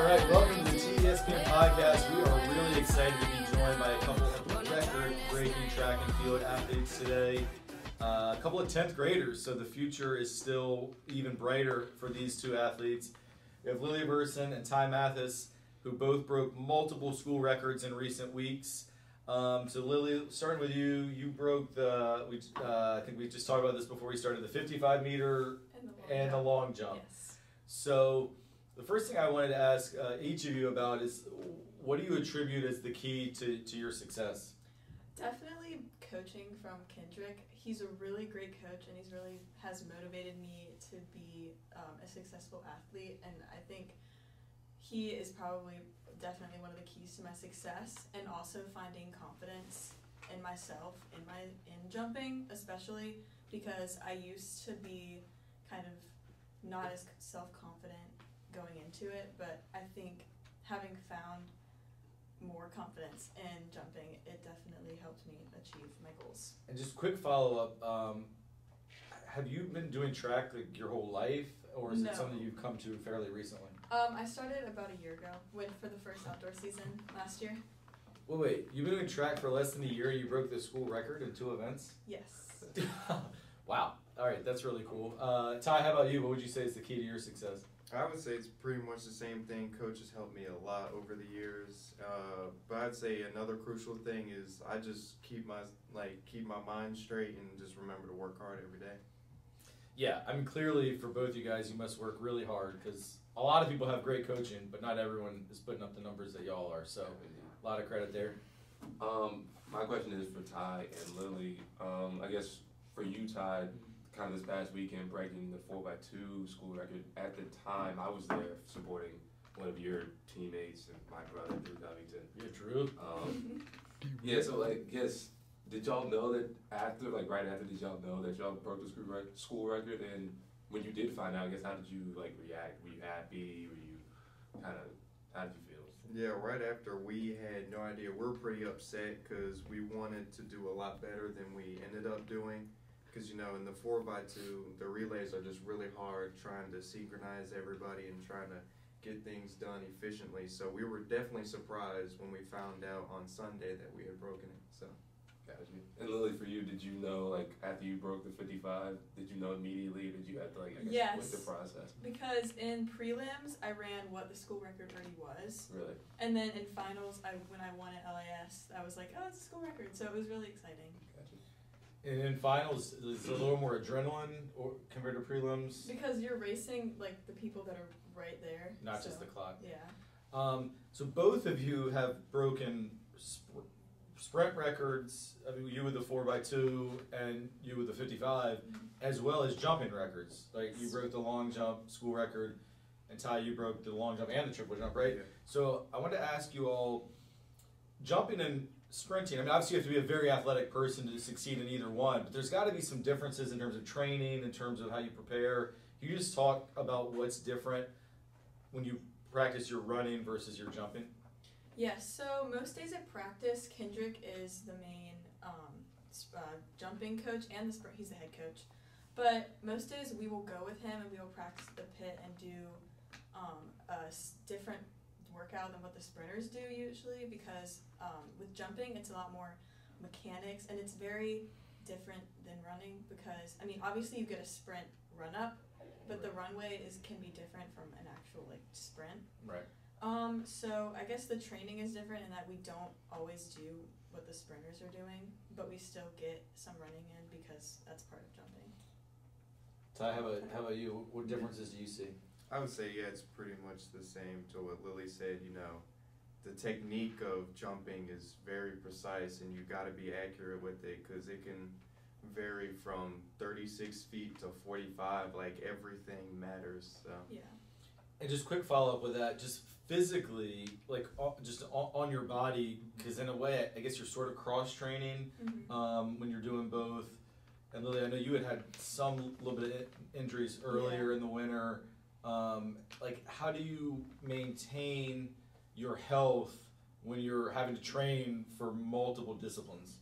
right, welcome to the TESPN podcast. We are really excited to be joined by a couple of record-breaking track and field athletes today. A couple of 10th graders, so the future is still even brighter for these two athletes. We have Lilly Versen and Ty Mathis, who both broke multiple school records in recent weeks. So Lilly, starting with you, you broke the, I think we just talked about this before we started, the 55 meter and the long jump. Yes. So the first thing I wanted to ask each of you about is, what do you attribute as the key to your success? Definitely coaching from Kendrick. He's a really great coach, and he's really has motivated me to be a successful athlete, and I think he is probably definitely one of the keys to my success, and also finding confidence in myself, in jumping, especially because I used to be kind of not as self-confident going into it, but I think having found more confidence in jumping, it definitely helped me achieve my goals. And just quick follow-up, have you been doing track like your whole life, or is it something you've come to fairly recently? I started about a year ago, went for the first outdoor season last year. Wait, you've been doing track for less than a year, you broke the school record in 2 events? Yes. Wow, all right, that's really cool. Ty, how about you? What would you say is the key to your success? I would say it's pretty much the same thing. Coach has helped me a lot over the years, but I'd say another crucial thing is I just keep my mind straight and just remember to work hard every day. Yeah, I mean, clearly for both you guys, you must work really hard because a lot of people have great coaching, but not everyone is putting up the numbers that y'all are. So a lot of credit there. My question is for Ty and Lilly. I guess for you, Ty, kind of this past weekend, breaking the 4x2 school record. At the time, I was there supporting one of your teammates and my brother, Drew Covington. Yeah, Drew. Yeah, so did y'all know that after, right after, did y'all know that y'all broke the school record? And when you did find out, I guess, how did you react? Were you happy? Were you how did you feel? Yeah, right after we had no idea. We were pretty upset because we wanted to do a lot better than we ended up doing. Because, in the 4x2, the relays are just really hard trying to synchronize everybody and trying to get things done efficiently. So we were definitely surprised when we found out on Sunday that we had broken it. So. Gotcha. And Lilly, for you, did you know, after you broke the 55, did you know immediately? Did you have to, yes, what's the process? Because in prelims, I ran what the school record already was. Really? And then in finals, when I won at LAS, I was like, oh, it's a school record. So it was really exciting. Gotcha. And in finals, is a little more adrenaline compared to prelims? Because you're racing, the people that are right there. Not just the clock. Yeah. So both of you have broken sprint records. I mean, you with the 4x2 and you with the 55, as well as jumping records. You broke the long jump school record, and Ty, you broke the long jump and the triple jump, right? Yeah. So I want to ask you all, jumping and sprinting, I mean, obviously you have to be a very athletic person to succeed in either one, but there's got to be some differences in terms of training, in terms of how you prepare. Can you just talk about what's different when you practice your running versus your jumping? Yes, so most days at practice, Kendrick is the main jumping coach and he's the head coach. But most days we will go with him and we will practice at the pit and do a different workout than what the sprinters do usually, because with jumping it's a lot more mechanics and it's very different than running, because obviously you get a sprint run up, but the runway can be different from an actual sprint. Right. So I guess the training is different in that we don't always do what the sprinters are doing, but we still get some running in because that's part of jumping. Ty, how about you? What differences do you see? I would say, yeah, it's pretty much the same to what Lilly said. The technique of jumping is very precise, and you got to be accurate with it because it can vary from 36 feet to 45. Everything matters. So. Yeah. And just quick follow-up with that, just physically, just on your body, because in a way, I guess you're sort of cross-training when you're doing both. And Lilly, I know you had some little bit of injuries earlier in the winter. How do you maintain your health when you're having to train for multiple disciplines?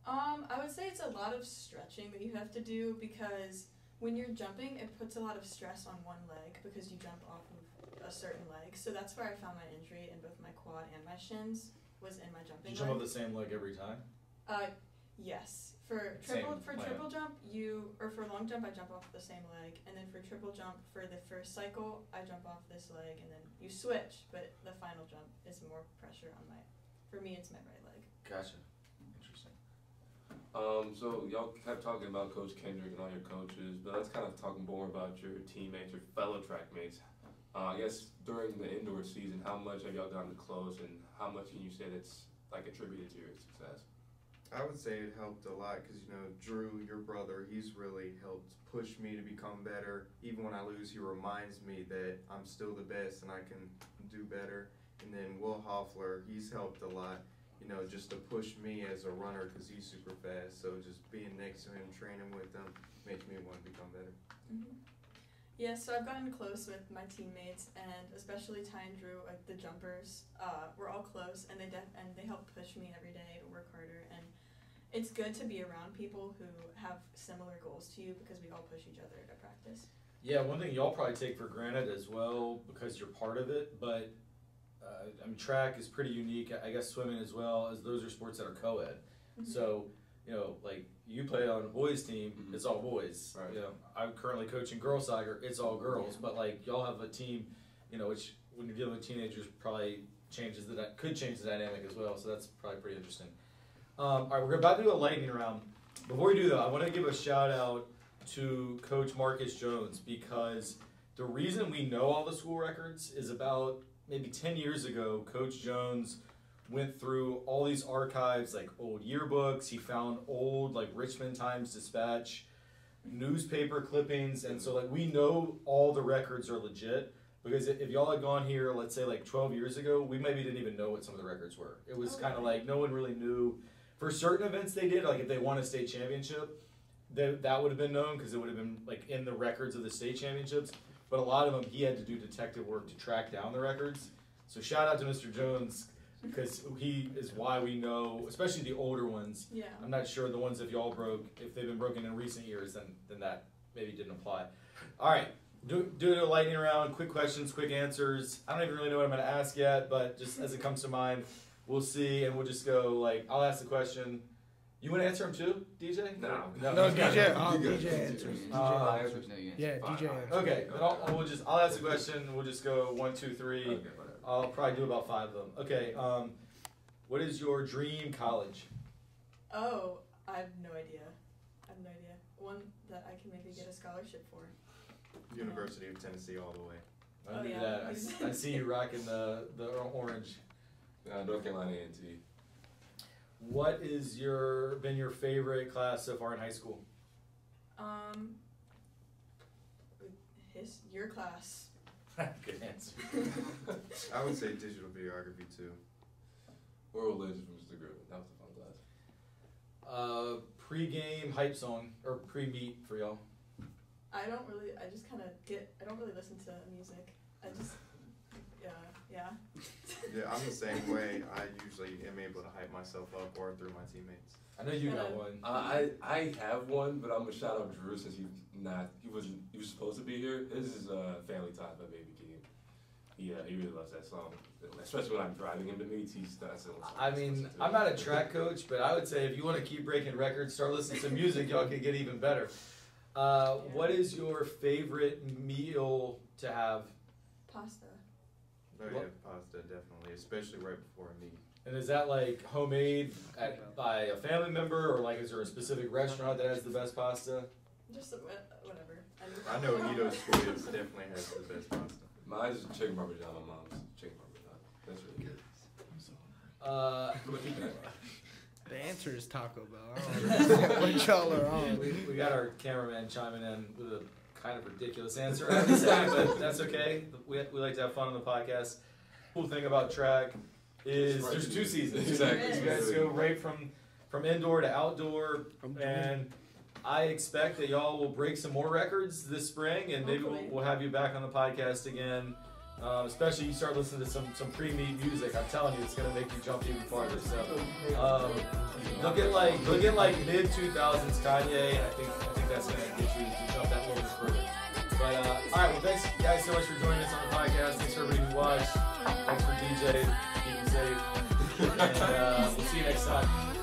I would say it's a lot of stretching that you have to do, because when you're jumping, it puts a lot of stress on one leg because you jump off of a certain leg. So that's where I found my injury in both my quad and my shins was in my jumping You jump off leg. the same leg every time? Yes. For Same triple jump, for long jump I jump off the same leg, and then for triple jump for the first cycle I jump off this leg, and then you switch, but the final jump is more pressure on for me it's my right leg. Gotcha. Interesting. So y'all kept talking about Coach Kendrick and all your coaches, but let's kind of talk more about your teammates, your fellow track mates. I guess during the indoor season, how much have y'all gotten close, and how much can you say that's like attributed to your success? I would say it helped a lot because, Drew, your brother, he's really helped push me to become better. Even when I lose, he reminds me that I'm still the best and I can do better. And then Will Hoffler, he's helped a lot, just to push me as a runner because he's super fast. So just being next to him, training with him, makes me want to become better. Mm-hmm. Yeah, so I've gotten close with my teammates, and especially Ty and Drew, like the jumpers. We're all close, and they help push me every day to work harder. And it's good to be around people who have similar goals to you because we all push each other at practice. Yeah, one thing y'all probably take for granted as well because you're part of it, but track is pretty unique. I guess swimming as well, as those are sports that are co-ed. Mm-hmm. So, like you play on a boys team, it's all boys. Right. I'm currently coaching girls soccer, it's all girls. Yeah. But like y'all have a team, which when you're dealing with teenagers probably could change the dynamic as well. So that's probably pretty interesting. All right, we're about to do a lightning round. Before we do though, I want to give a shout out to Coach Marcus Jones because the reason we know all the school records is about maybe 10 years ago, Coach Jones went through all these archives, like old yearbooks. He found old, like Richmond Times-Dispatch newspaper clippings. And so, like, we know all the records are legit. Because if y'all had gone here, let's say, like 12 years ago, we maybe didn't even know what some of the records were. It was kind of like no one really knew. For certain events they did, like if they won a state championship, that would have been known because it would have been, like, in the records of the state championships. But a lot of them, he had to do detective work to track down the records. So shout out to Mr. Jones because he is why we know, especially the older ones. Yeah. I'm not sure the ones if y'all broke, if they've been broken in recent years, then that maybe didn't apply. All right, do a lightning round, quick questions, quick answers. I don't even really know what I'm going to ask yet, but just as it comes to mind, we'll see, and we'll just go like, I'll ask the question. You want to answer them too, DJ? No, DJ. DJ answers. Yeah, Fine. DJ answers. Okay, then I'll ask the question. We'll just go 1, 2, 3. Okay, whatever. I'll probably do about 5 of them. Okay. What is your dream college? Oh, I have no idea. One that I can maybe get a scholarship for. University of Tennessee all the way. I knew yeah. that. I see you rocking the orange. North Carolina A&T. What is been your favorite class so far in high school? Your class. Good answer. I would say digital videography too. World Legends from Mr. Griffin. That was a fun class. Pre-game hype song or pre-meet for y'all. I don't really listen to music. I just, yeah. Yeah, I'm the same way. I usually am able to hype myself up or through my teammates. I know you got one. I have one, but I'm gonna shout out Drew since he was supposed to be here. This is Family Time by Baby Keem. Yeah, he really loves that song, especially when I'm driving him to meets. I mean, I'm not a track coach, but I would say if you want to keep breaking records, start listening to music, y'all can get even better. What is your favorite meal to have? Pasta. Oh yeah, pasta definitely, especially right before a meet. And is that like homemade by a family member, or like is there a specific restaurant that has the best pasta? Just whatever. I know Ito's Squibs definitely has the best pasta. Mine's chicken parmesan. My mom's chicken parmesan. That's really good. The answer is Taco Bell. I don't know what y'all are on. We got our cameraman chiming in with a kind of ridiculous answer, I would say, but that's okay. We like to have fun on the podcast. Cool thing about track is there's 2 seasons. Exactly. You guys go right from indoor to outdoor, and I expect that y'all will break some more records this spring, and maybe we'll have you back on the podcast again. Especially you start listening to some pre-meet music. I'm telling you, it's gonna make you jump even farther. So look at like mid 2000s Kanye. I think that's gonna get you to jump that little bit further. But all right, well, thanks guys so much for joining us on the podcast. Thanks for everybody who watched. Thanks for DJ. Keep it safe. And we'll see you next time.